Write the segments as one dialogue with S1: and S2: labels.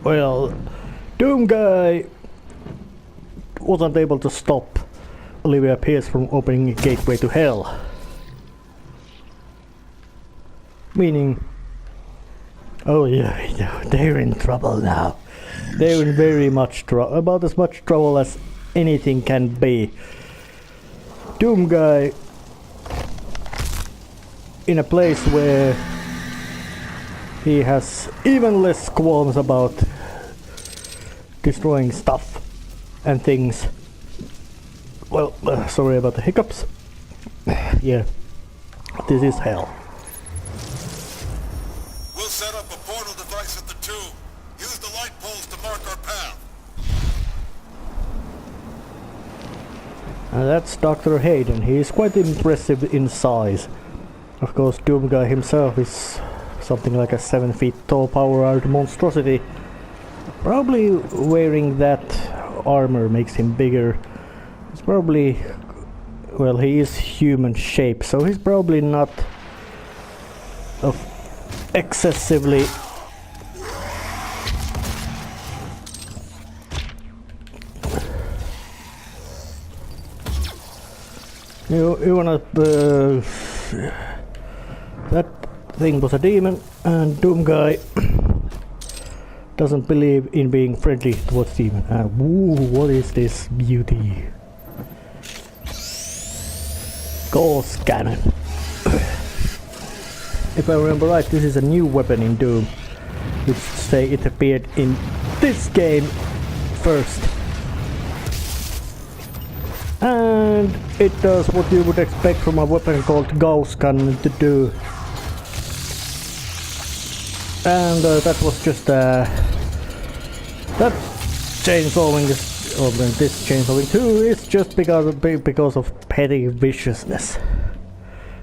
S1: Well, Doom Guy wasn't able to stop Olivia Pierce from opening a gateway to hell. Meaning, oh yeah, they're in trouble now. They're in very much trouble, about as much trouble as anything can be. Doom Guy in a place where he has even less qualms about destroying stuff and things. Well, sorry about the hiccups. Yeah, this is hell.
S2: We'll set up a portal device at the tomb. Use the light poles to mark our path.
S1: That's Dr. Hayden. He is quite impressive in size. Of course, Doom Guy himself is something like a 7 feet tall power-armed monstrosity. Probably wearing that armor makes him bigger. He's probably... well, he is human shape, so he's probably not of excessively... You wanna... that thing was a demon, and Doom Guy doesn't believe in being friendly towards demon. Ooh, what is this beauty? Gauss cannon. If I remember right, this is a new weapon in Doom, which say it appeared in this game first. And it does what you would expect from a weapon called Gauss cannon to do. And that was just that chainsawing is, or this chainsawing too, is just because of petty viciousness.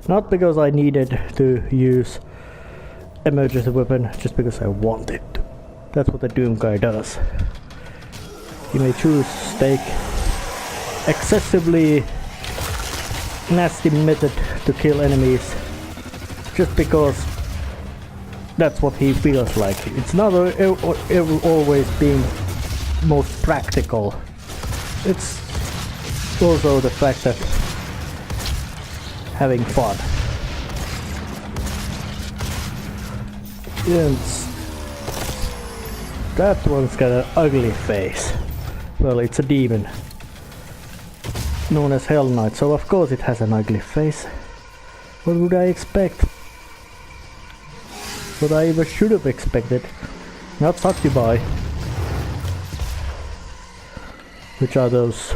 S1: Not because I needed to use emergency weapon, just because I wanted to. That's what the Doom Guy does. You may choose to take excessively nasty method to kill enemies, just because that's what he feels like. It's not always being most practical. It's also the fact that having fun. And that one's got an ugly face. Well, it's a demon known as Hell Knight, so of course it has an ugly face. What would I expect? What I even should have expected. Not succubi, which are those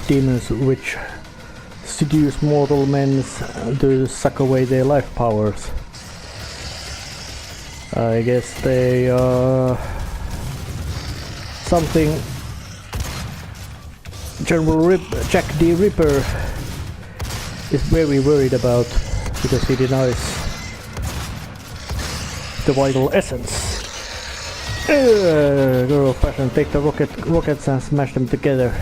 S1: demons which seduce mortal men to suck away their life powers. I guess they are something General Jack the Ripper is very worried about, because he denies the vital essence. Girl fashion, take the rockets and smash them together.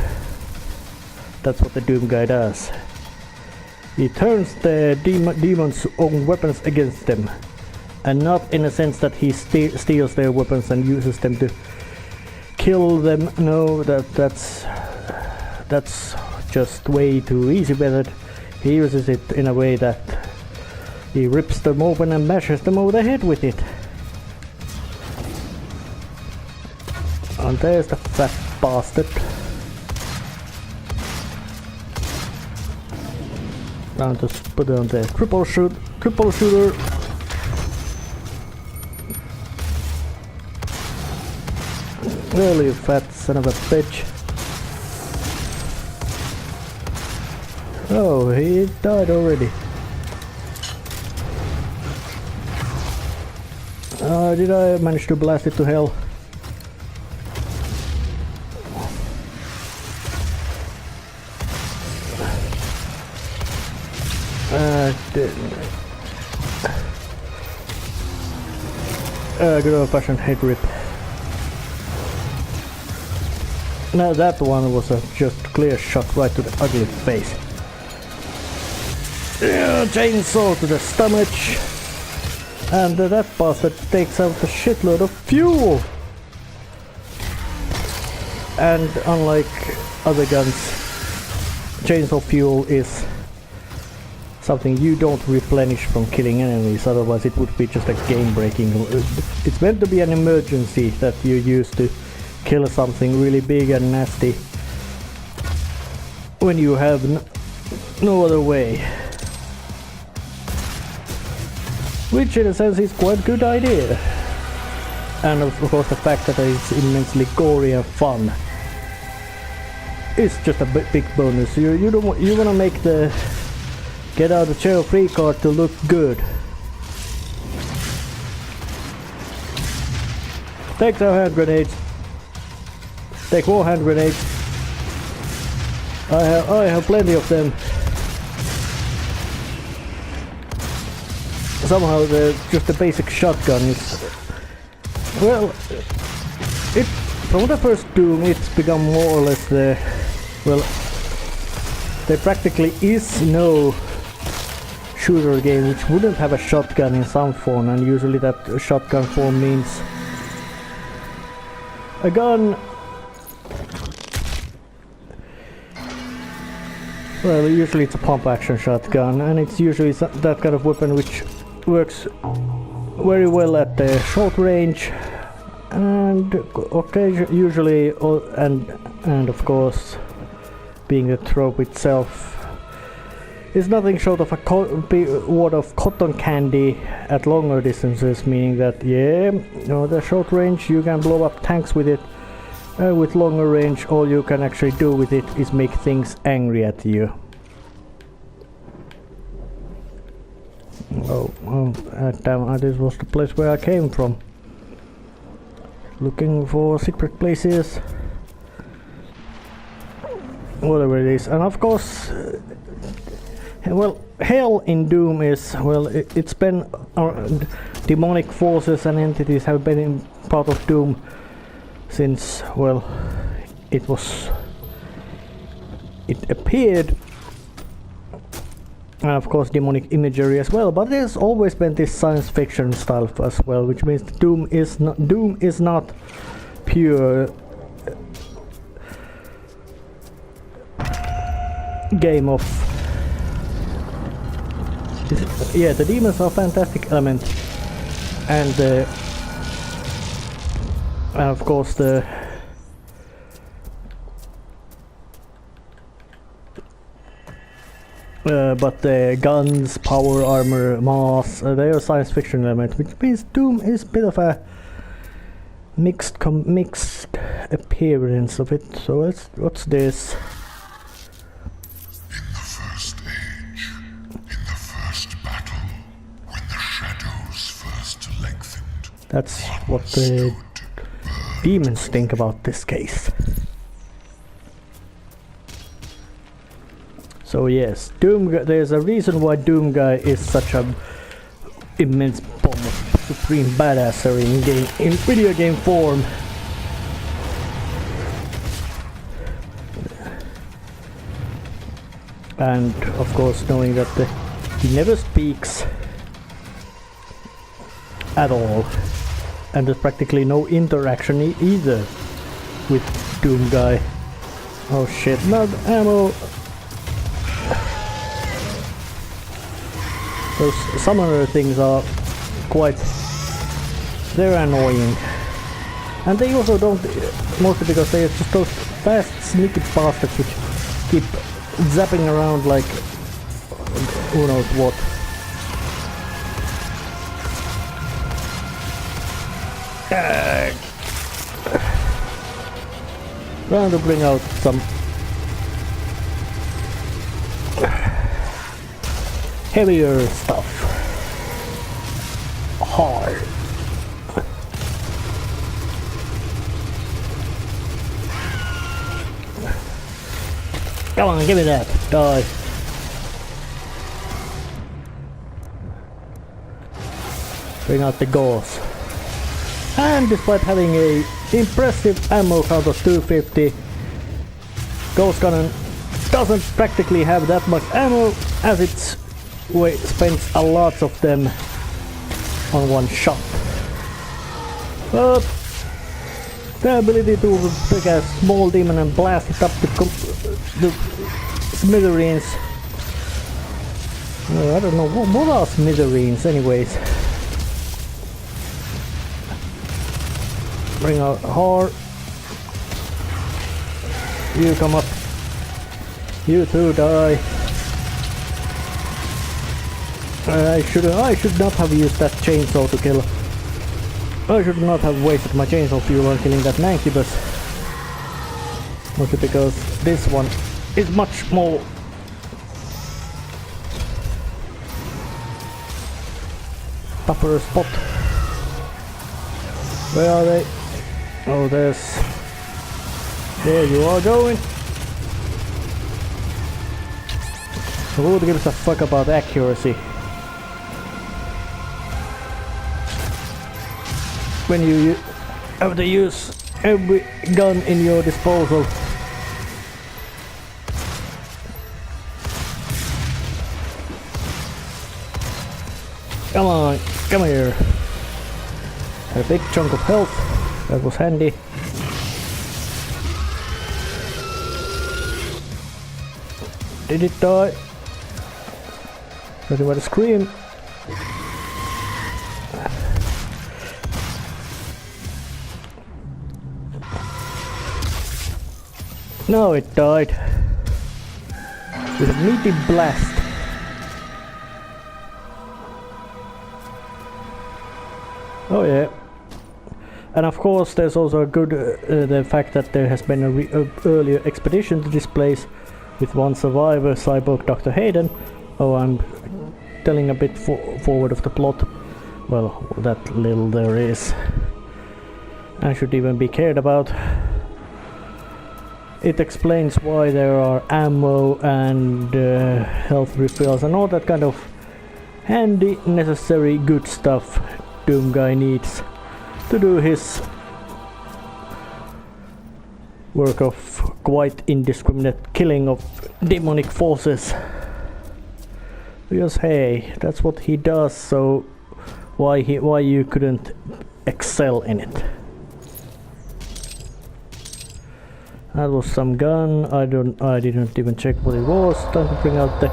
S1: That's what the Doom Guy does. He turns the demons' own weapons against them, and not in a sense that he steals their weapons and uses them to kill them. No, that's just way too easy method. He uses it in a way that he rips them open and bashes them over the head with it. And there's the fat bastard. Now just put on the triple shooter. Well, you fat son of a bitch. Oh, he died already. Did I manage to blast it to hell? Good old fashioned head rip. Now that one was a just clear shot right to the ugly face. Chainsaw to the stomach. And that bastard takes out a shitload of fuel! And unlike other guns, chainsaw fuel is something you don't replenish from killing enemies, otherwise it would be just a game breaking. It's meant to be an emergency that you use to kill something really big and nasty when you have no other way. Which in a sense is quite a good idea. And of course the fact that it's immensely gory and fun is just a big bonus. You wanna make the get out of jail free card to look good. Take some hand grenades. Take more hand grenades. I have plenty of them. Somehow just the basic shotgun is, well, it from the first Doom it's become more or less the, well, there practically is no shooter game which wouldn't have a shotgun in some form, and usually that shotgun form means a gun. Well, usually it's a pump action shotgun, and it's usually that kind of weapon which works very well at the short range, and occasionally, usually, and of course, being the trope itself, is nothing short of a wad of cotton candy at longer distances, meaning that, yeah, you know, the short range you can blow up tanks with it. With longer range, all you can actually do with it is make things angry at you. Oh, damn, this was the place where I came from. Looking for secret places. Whatever it is. And of course, well, hell in Doom is, well, it's been, demonic forces and entities have been in part of Doom since, well, it appeared, and of course demonic imagery as well, but there's always been this science fiction style as well, which means Doom is not pure game of, yeah, the demons are a fantastic element, and of course but the guns, power, armor, mass, they are science fiction element, which means Doom is a bit of a mixed appearance of it. So what's this?
S3: In the first age, in the first battle, when the shadows first lengthened,
S1: That's what the demons think about this case. So yes, there's a reason why Doom Guy is such a immense bomb of supreme badassery in video game form. And of course knowing that he never speaks at all, and there's practically no interaction either with Doom Guy. Oh shit, not ammo! Those summoner things are they're annoying. And they also don't, mostly because they're just those fast sneaky bastards which keep zapping around like who knows what. Trying to bring out some heavier stuff. Hard. Come on, give me that. Die. Bring out the gauze. And despite having a impressive ammo count of 250, Ghost Cannon doesn't practically have that much ammo, as it spends a lot of them on one shot. But the ability to pick a small demon and blast it up the smithereens. I don't know, what are smithereens anyways? Bring out hard. You come up. You too die. I should not have used that chainsaw to kill. I should not have wasted my chainsaw fuel on killing that Mancubus. Mostly because this one is much more tougher spot. Where are they? Oh, there you are going. Who gives a fuck about accuracy? When you have to use every gun in your disposal. Come on, come here. Had a big chunk of health. That was handy. Did it die? Nothing but a scream. No, it died. With a meaty blast. Oh yeah. And of course there's also a good the fact that there has been a earlier expedition to this place with one survivor, Cyborg Dr. Hayden. Oh, I'm telling a bit forward of the plot. Well, that little there is. I should even be cared about. It explains why there are ammo and health refills and all that kind of handy, necessary, good stuff Doom Guy needs to do his work of quite indiscriminate killing of demonic forces. Because hey, that's what he does, so why you couldn't excel in it? That was some gun. I didn't even check what it was. Time to bring out the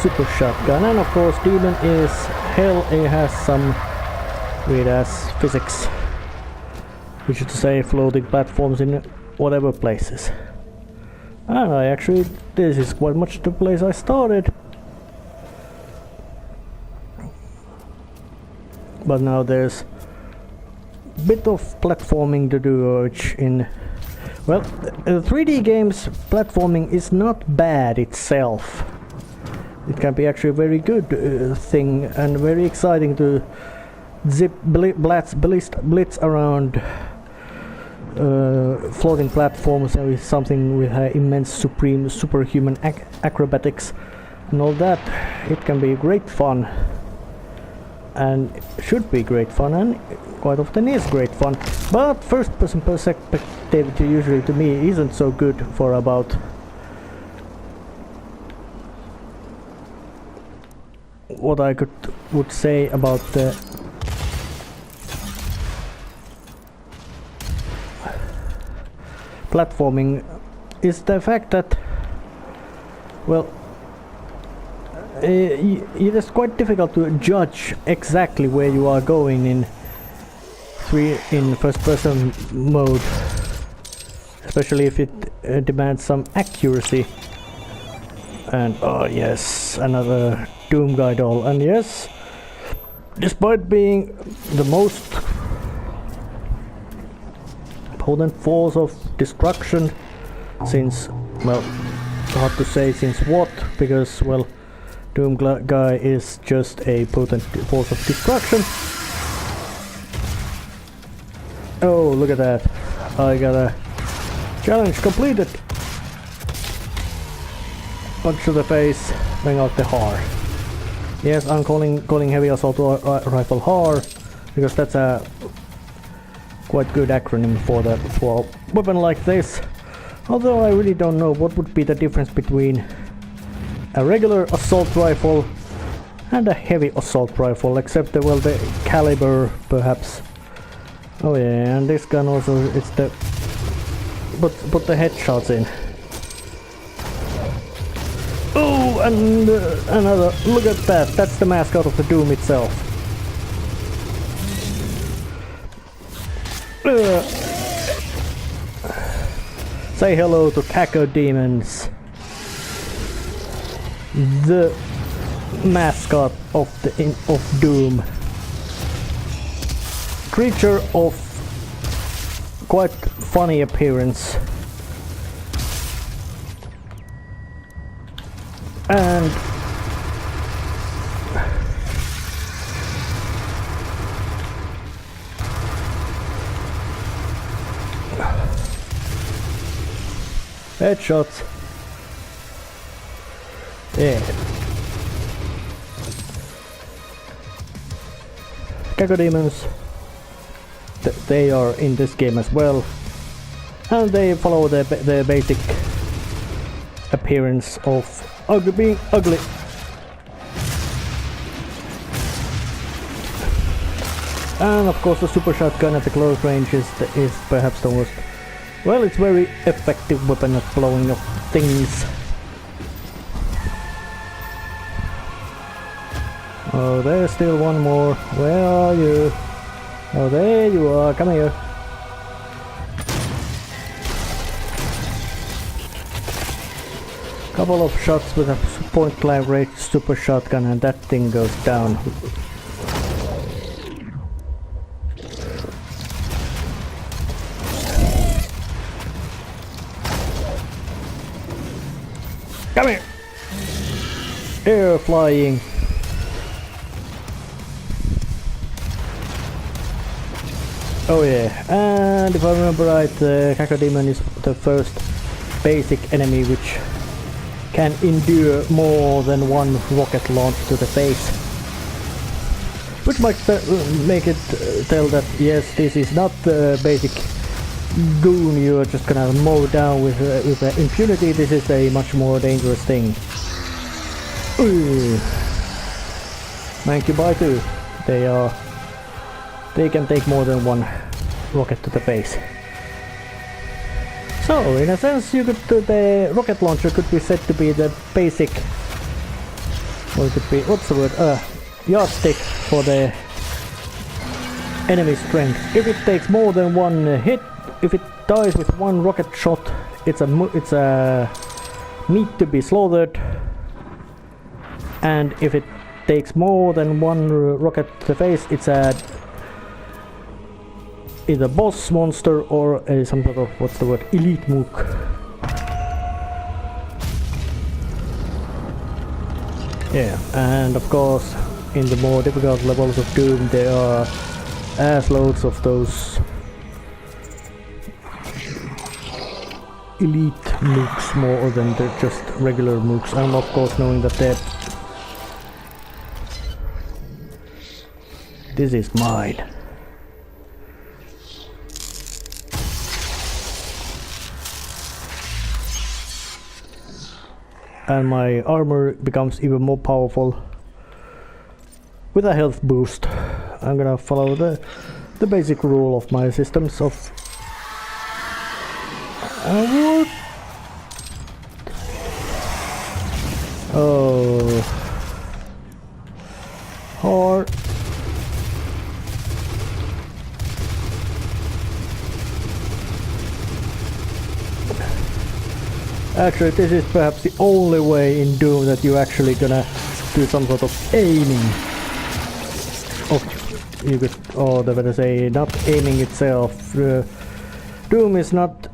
S1: super shotgun. And of course demon is hell. It has some weird ass physics, which is to say floating platforms in whatever places. And this is quite much the place I started. But now there's a bit of platforming to do in. Well, 3D games platforming is not bad itself. It can be actually a very good thing and very exciting to blitz around floating platforms with something with immense superhuman acrobatics and all that. It can be great fun and should be great fun and quite often is great fun, but first person perspective usually to me isn't so good for about what I would say about the platforming is the fact that, well, it is quite difficult to judge exactly where you are going in first person mode, especially if it demands some accuracy. And oh yes, another Doom Guy doll. And yes, despite being the most potent force of destruction since, well, hard to say since what, because, well, Doom Guy is just a potent force of destruction. Oh, look at that. I got a challenge completed. Punch to the face, bring out the HAR. Yes, I'm calling heavy assault rifle HAR because that's a quite good acronym for a weapon like this. Although I really don't know what would be the difference between a regular assault rifle And a heavy assault rifle, except the, well, the caliber perhaps. Oh yeah, and this gun also, it's the... Put the headshots in. Oh, and another, look at that, that's the mascot of the Doom itself. Say hello to Caco Demons. The mascot of Doom. Creature of quite funny appearance. And headshots. Yeah. Cacodemons. They are in this game as well. And they follow the basic appearance of being ugly. And of course the super shotgun at the close range is perhaps the most... Well, it's very effective weapon at blowing up things. Oh, there's still one more. Where are you? Oh, there you are. Come here. Couple of shots with a point blank range super shotgun and that thing goes down. Come here! Air flying. Oh yeah, and if I remember right, Cacodemon is the first basic enemy which can endure more than one rocket launch to the face. Which might make it tell that yes, this is not the basic goon you're just gonna mow down with impunity. This is a much more dangerous thing. Ooh. Thank you, bye too. They can take more than one rocket to the face. So, in a sense, the rocket launcher could be said to be the basic, or it could be, what's the word, yardstick for the enemy strength. If it takes more than one hit, if it dies with one rocket shot, it's a meat to be slaughtered. And if it takes more than one rocket to the face, it's a either boss monster or some sort of, what's the word, elite mook. Yeah, and of course in the more difficult levels of Doom there are assloads of those elite mooks more than just regular mooks. And of course knowing that this is mine. And my armor becomes even more powerful with a health boost. I'm gonna follow the basic rule of my systems of what? Oh, hard. Actually, this is perhaps the only way in Doom that you're actually gonna do some sort of aiming. You could, or they better say, not aiming itself. Doom is not,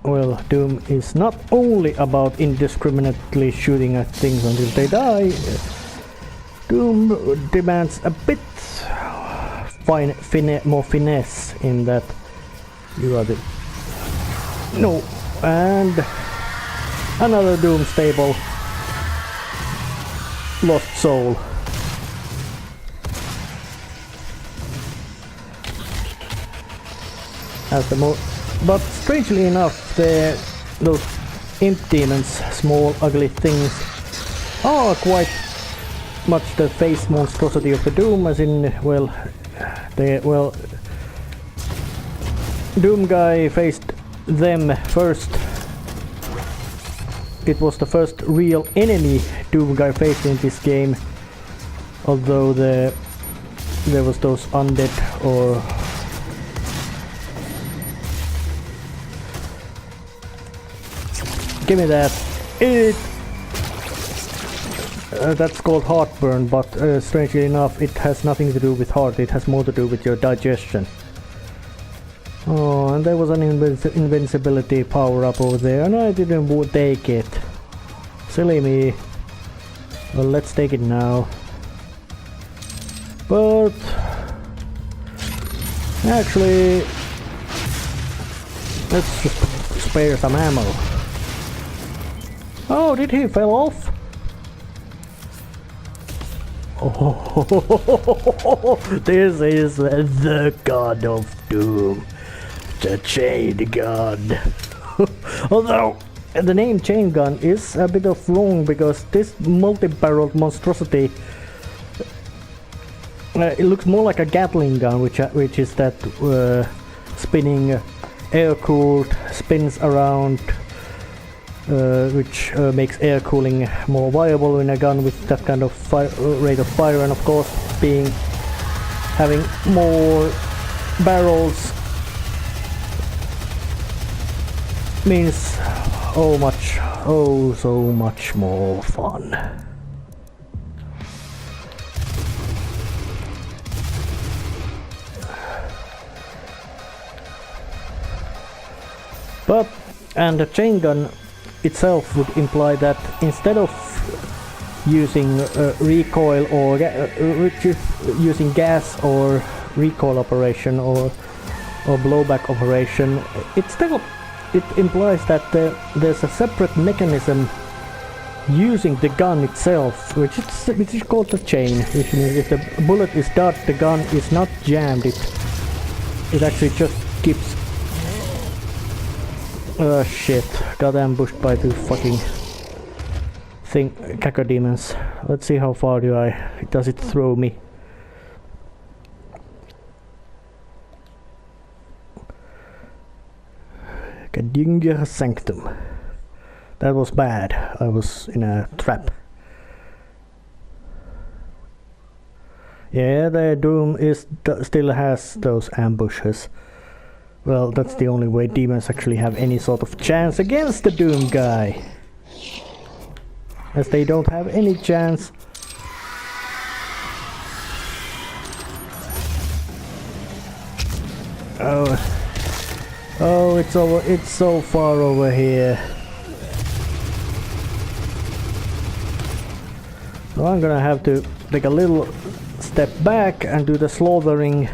S1: well, Doom is not only about indiscriminately shooting at things until they die. Doom demands a bit more finesse in that you are the... No, and... Another Doom stable. Lost soul. As the but strangely enough, those imp demons, small ugly things, are quite much the face monstrosity of the Doom, as in, well, Doom guy faced them first. It was the first real enemy Doom guy faced in this game, although there was those undead or give me that. That's called heartburn, but strangely enough it has nothing to do with heart, it has more to do with your digestion. Oh, and there was an invincibility power up over there, and I didn't take it. Silly me. Well, let's take it now. But actually, let's just spare some ammo. Oh, did he fell off? Oh, this is the god of Doom. The chain gun. Although the name chain gun is a bit of wrong, because this multi-barreled monstrosity it looks more like a Gatling gun, which is that spinning air-cooled, spins around, which makes air cooling more viable in a gun with that kind of rate of fire, and of course having more barrels means so much more fun. And the chain gun itself would imply that instead of using recoil or using gas or recoil operation or blowback operation, it implies that there's a separate mechanism using the gun itself, which is called the chain, which means if the bullet is dart, the gun is not jammed, it actually just keeps. Oh shit, got ambushed by two fucking cacodemons. Let's see how far does it throw me. Kadinga Sanctum. That was bad. I was in a trap. Yeah, the Doom still has those ambushes. Well, that's the only way demons actually have any sort of chance against the Doom guy. As they don't have any chance. Oh, it's so far over here. So I'm gonna have to take a little step back and do the slaughtering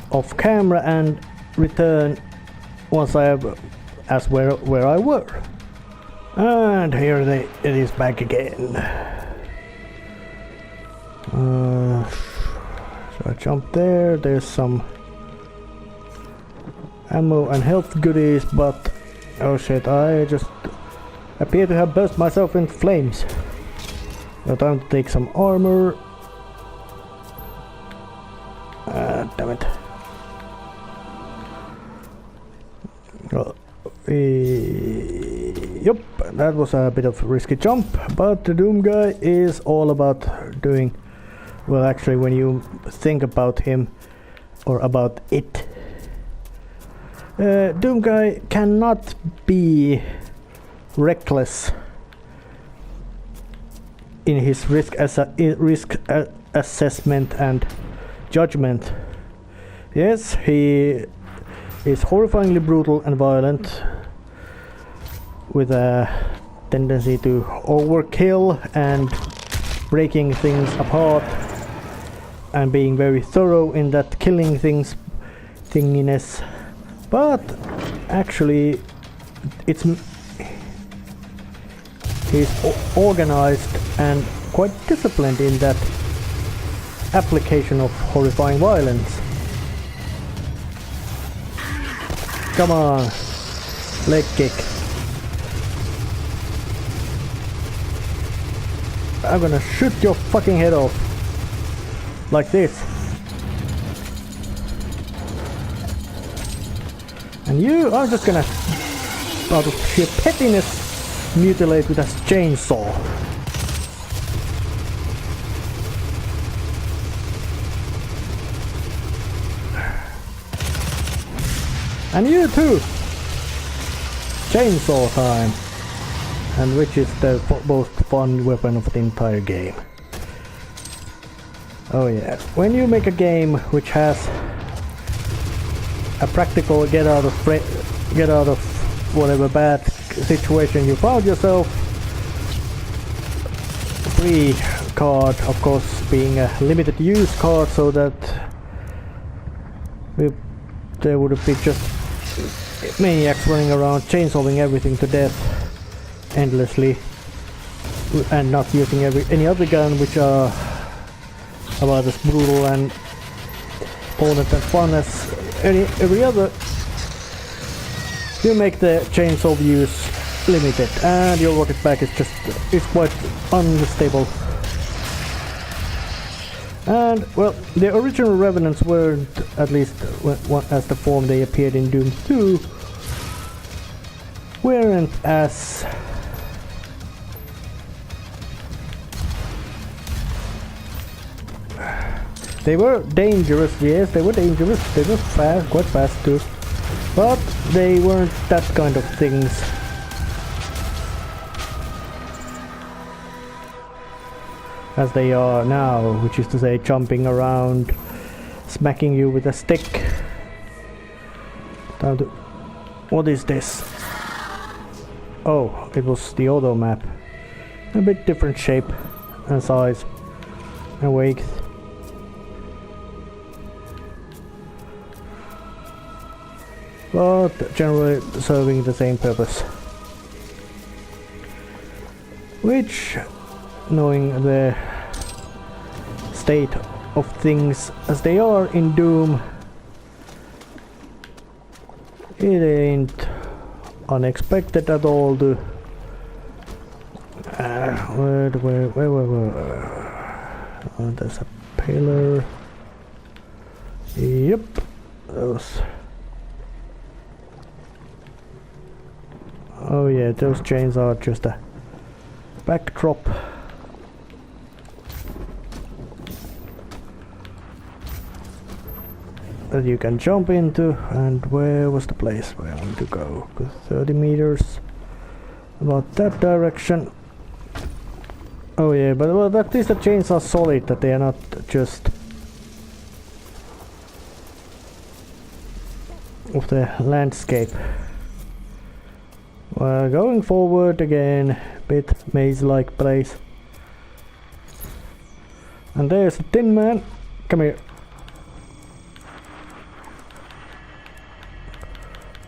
S1: off camera and return once I have where I were. And here it is back again. So I jump there, there's some ammo and health goodies, but oh shit, I just appear to have burst myself in flames. Now time to take some armor. Damn it. Well, yep, that was a bit of a risky jump, but the Doom guy is all about doing, well, actually when you think about him or about it, Doom guy cannot be reckless in his risk assessment and judgment. Yes, he is horrifyingly brutal and violent, with a tendency to overkill and breaking things apart, and being very thorough in that killing things thinginess. But actually he's organized and quite disciplined in that application of horrifying violence. Come on, leg kick. I'm gonna shoot your fucking head off. Like this. And you are just gonna, out of sheer pettiness, mutilate with a chainsaw. And you too! Chainsaw time! And which is the most fun weapon of the entire game. Oh yeah, when you make a game which has a practical get out of whatever bad situation you found yourself, free card, of course being a limited use card, so that there would be just maniacs running around chainsawing everything to death endlessly and not using any other gun, which are about as brutal and opponent and fun as every other. You make the chainsaw use limited, and your rocket back is quite unstable. And well, the original Revenants weren't, at least as the form they appeared in Doom 2, weren't as they were dangerous, yes, they were dangerous, they were fast, quite fast too, but they weren't that kind of things. As they are now, which is to say jumping around, smacking you with a stick. Time to... What is this? Oh, it was the auto map. A bit different shape and size and weight. But generally serving the same purpose. Which, knowing the state of things as they are in Doom, it ain't unexpected at all to where oh, there's a pillar. Yep, those. Oh yeah, those chains are just a backdrop. That you can jump into. And where was the place where I want to go? 30 meters, about that direction. Oh yeah, but well, at least the chains are solid, that they are not just of the landscape. Well, going forward again, bit maze-like place. And there's a Tin Man. Come here.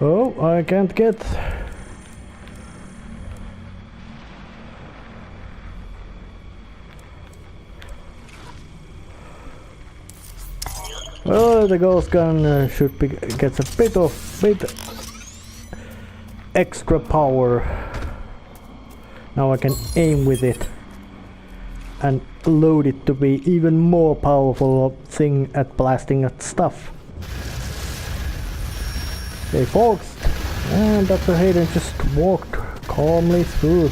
S1: Oh, I can't get. Well, the ghost gun should be gets a bit extra power. Now I can aim with it and load it to be even more powerful thing at blasting at stuff. Hey folks, and Dr. Hayden just walked calmly through.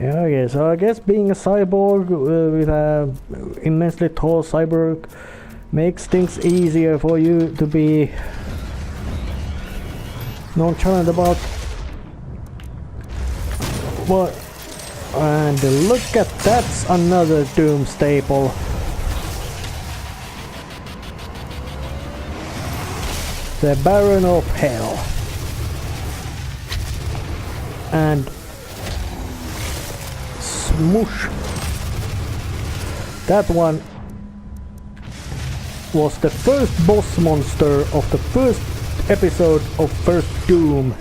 S1: Yeah, okay, so I guess being a cyborg with a immensely tall cyborg makes things easier for you to be nonchalant about. What? And look at that's another Doom staple. The Baron of Hell. And smoosh. That one was the first boss monster of the first episode of First Doom.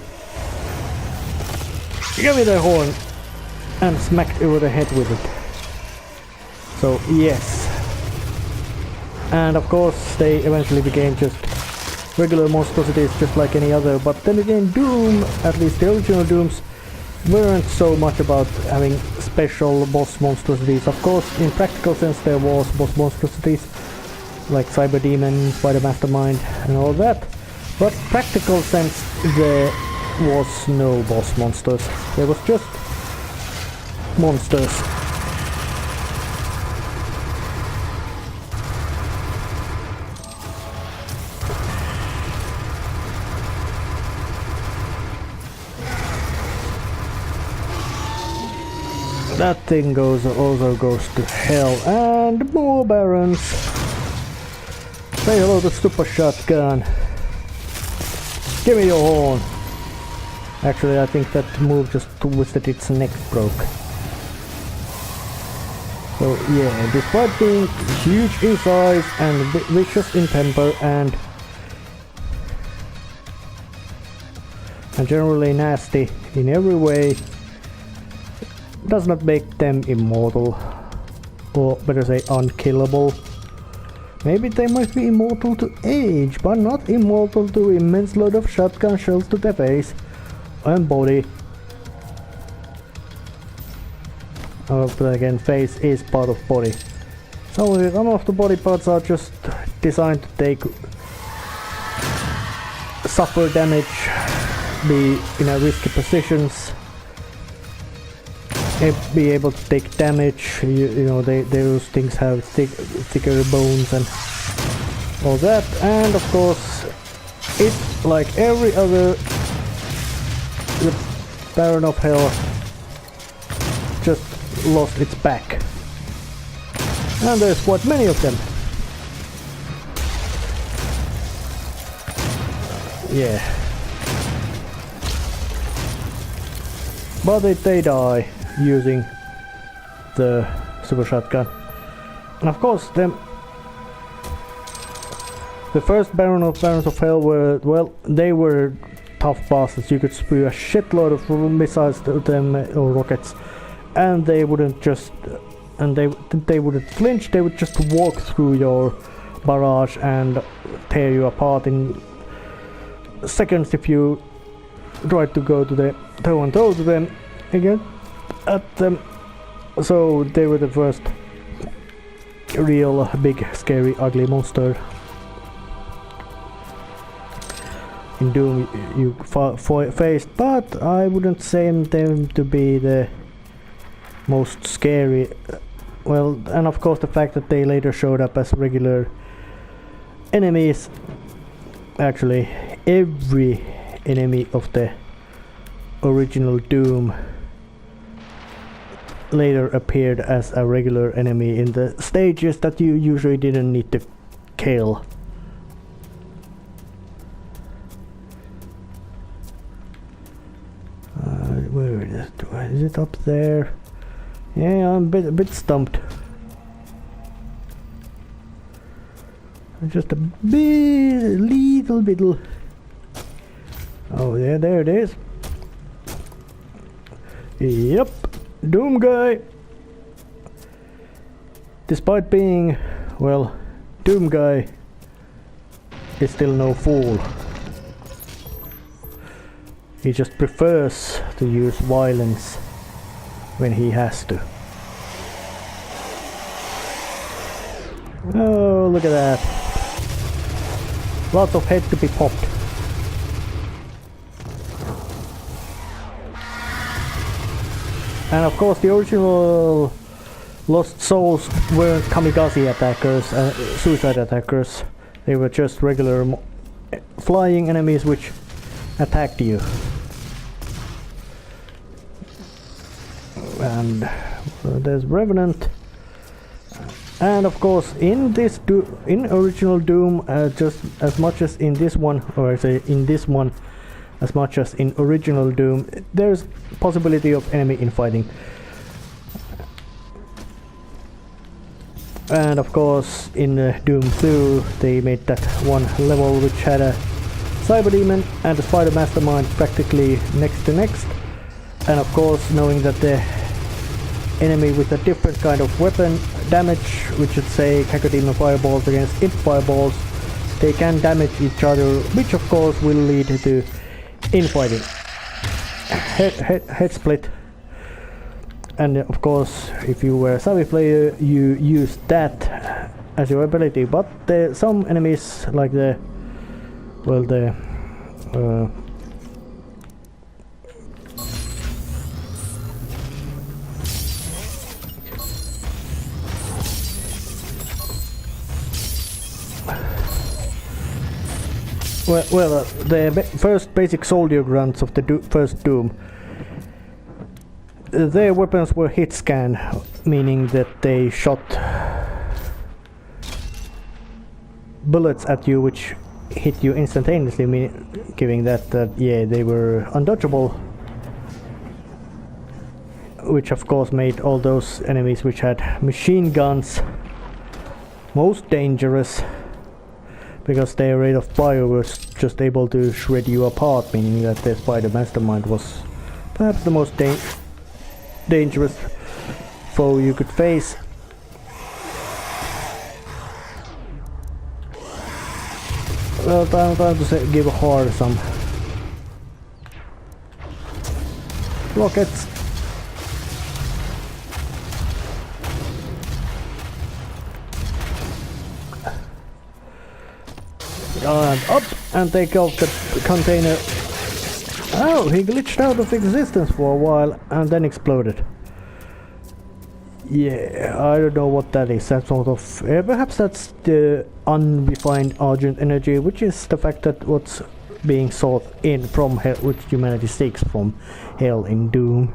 S1: Give me the horn and smacked over the head with it. So yes. And of course they eventually became just regular monstrosities just like any other, but then again Doom, at least the original Dooms, weren't so much about having special boss monstrosities. Of course, in practical sense there was boss monstrosities like Cyber Demon, Spider Mastermind and all that. But practical sense there was no boss monsters. There was just monsters. That thing also goes to hell, and more barons. Say hello to Super Shotgun. Give me your horn. Actually, I think that move just twisted its neck broke. So yeah, despite being huge in size and vicious in temper and generally nasty in every way, does not make them immortal, or better say unkillable. Maybe they might be immortal to age, but not immortal to immense load of shotgun shells to their face and body. Oh, but again, face is part of body. Some of the body parts are just designed to suffer damage, be in a risky positions, be able to take damage. You know, those things have thicker bones and all that. And of course, it's like every other, the Baron of Hell just lost its back. And there's quite many of them. Yeah. But they die using the Super Shotgun. And of course, the first Barons of Hell were, well, they were tough bastards. You could spew a shitload of missiles to them, or rockets, and they wouldn't just, and they wouldn't flinch. They would just walk through your barrage and tear you apart in seconds if you tried to go to the toe-and-toe to them again at them. So they were the first real big scary ugly monster in Doom you faced, but I wouldn't say them to be the most scary. Well, and of course the fact that they later showed up as regular enemies. Actually, every enemy of the original Doom later appeared as a regular enemy in the stages that you usually didn't need to kill. Where is it? Is it up there? Yeah, I'm a bit stumped. Just a bit, little bit. Oh yeah, there it is. Yep, Doom guy. Despite being, well, Doom guy is still no fool. He just prefers to use violence when he has to. Oh, look at that. Lots of head to be popped. And of course the original Lost Souls weren't kamikaze attackers, suicide attackers. They were just regular flying enemies which attacked you. And there's Revenant. And of course, in original Doom, just as much as in this one, or I say in this one, as much as in original Doom, there's possibility of enemy infighting. And of course, in Doom 2, they made that one level which had a Cyber Demon and a Spider Mastermind practically next to next. And of course, knowing that the enemy with a different kind of weapon damage, which should say Cacodemon fireballs against Imp fireballs, they can damage each other, which of course will lead to infighting. head split. And of course, if you were a savvy player, you used that as your ability. But some enemies, like the first basic soldier grunts of the first Doom. Their weapons were hit scan, meaning that they shot bullets at you which hit you instantaneously, giving that yeah, they were undodgeable, which of course made all those enemies which had machine guns most dangerous, because their rate of fire was just able to shred you apart, meaning that the Spider Mastermind was perhaps the most dangerous foe you could face. Well, time to give Hard some rockets. And up and take out the container. Oh, he glitched out of existence for a while and then exploded. Yeah, I don't know what that is. That sort of... perhaps that's the unrefined Argent energy, which is the fact that what's being sought in from hell, which humanity seeks from hell in Doom.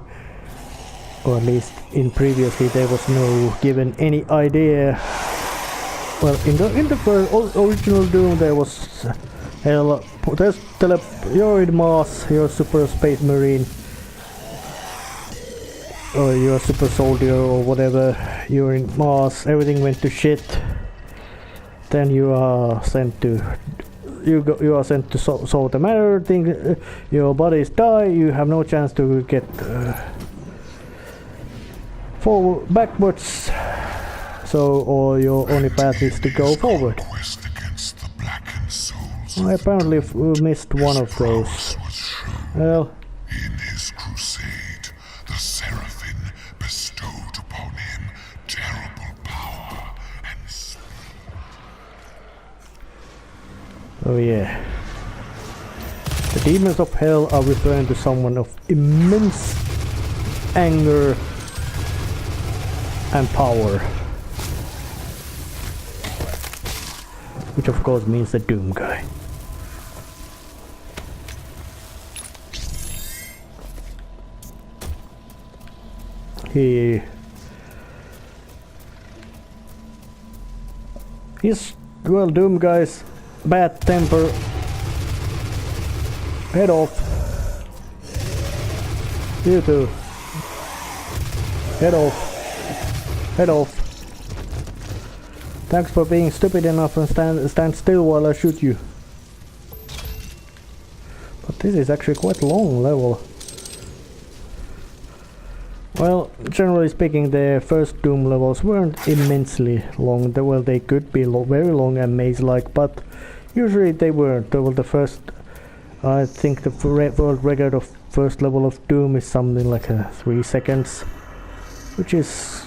S1: Or at least in previously there was no given any idea. Well, in the first original Doom there was hell. You're in Mars, you're a super space marine, or you're a super soldier or whatever. You're in Mars. Everything went to shit. Then you are sent to solve the matter. Your bodies die. You have no chance to get forward, backwards. So, or your only path is to go forward. I apparently missed one of those. Well,
S3: in his crusade, the Seraphim bestowed upon him terrible power and speed.
S1: Oh yeah. The demons of hell are referring to someone of immense anger and power. Which of course means the Doom guy. He's, well, Doom guy's bad temper. Head off. You too. Head off. Head off. Thanks for being stupid enough and stand still while I shoot you. But this is actually quite a long level. Well, generally speaking, the first Doom levels weren't immensely long. Well, they could be very long and maze-like, but usually they weren't. Well, the first, I think the world record of first level of Doom is something like 3 seconds, which is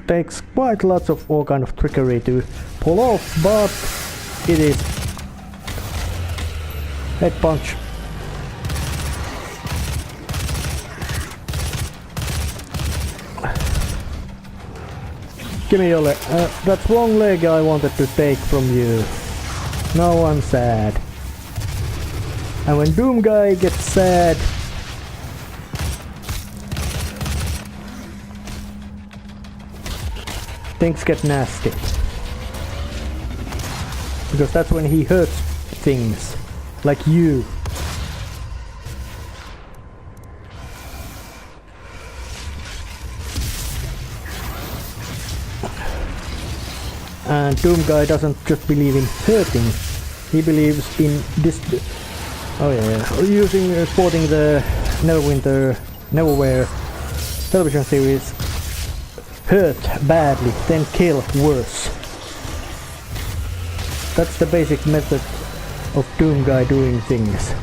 S1: takes quite lots of all kind of trickery to pull off, but it is head punch. Give me your leg. That's wrong leg I wanted to take from you. Now I'm sad. And when Doom guy gets sad, things get nasty. Because that's when he hurts things. Like you. And Doom guy doesn't just believe in hurting, he believes in sporting the Neverwhere television series. Hurt badly, then kill worse. That's the basic method of Doom guy doing things.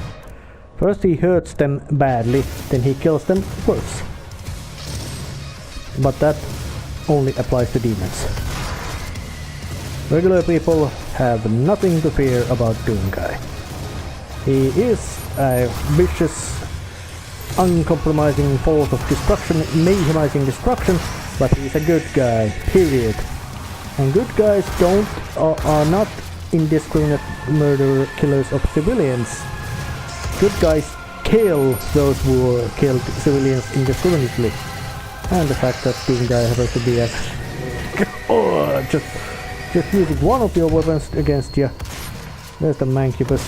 S1: First he hurts them badly, then he kills them worse. But that only applies to demons. Regular people have nothing to fear about Doomguy. He is a vicious, uncompromising force of destruction, mayhemizing destruction, but he's a good guy, period. And good guys are not indiscriminate murder killers of civilians. Good guys kill those who killed civilians indiscriminately. And the fact that Doomguy happens to be a just using one of your weapons against you. There's the mancubus.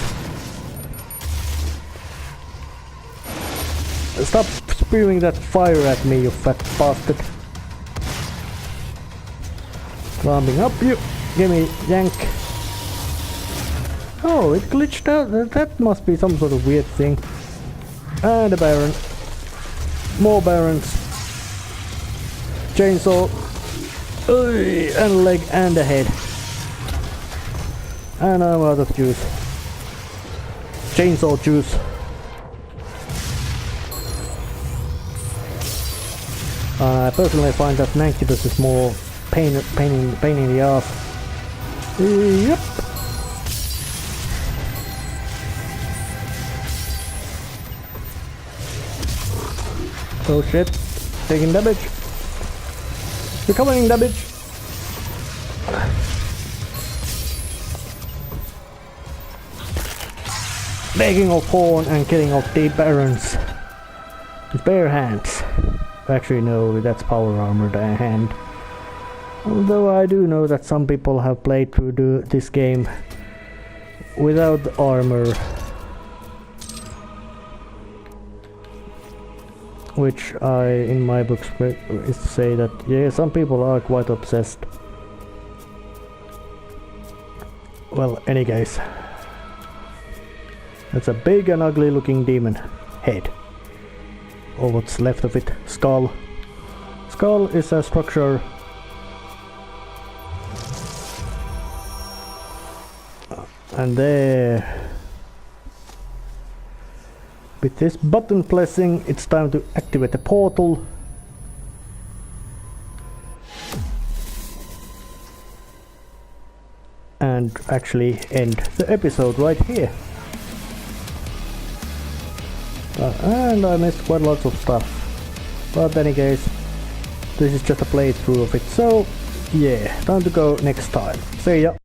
S1: Stop spewing that fire at me, you fat bastard. Climbing up you. Give me yank. Oh, it glitched out. That must be some sort of weird thing. And a baron. More barons. Chainsaw. Ugh, and a leg and a head. And I'm out of juice. Chainsaw juice. I personally find that mancubus is more pain in the ass. Yep. Oh shit. Taking damage. Recovering damage. Taking off horn and killing off the barons. With bare hands. Actually no, that's power armored hand. Although I do know that some people have played through this game without armor. Which I, in my books, is to say that, yeah, some people are quite obsessed. Well, any case. That's a big and ugly looking demon head. Or what's left of it. Skull. Skull is a structure. And there. With this button pressing, it's time to activate the portal. And actually end the episode right here. And I missed quite lots of stuff. But in any case, this is just a playthrough of it. So, yeah, time to go next time. See ya!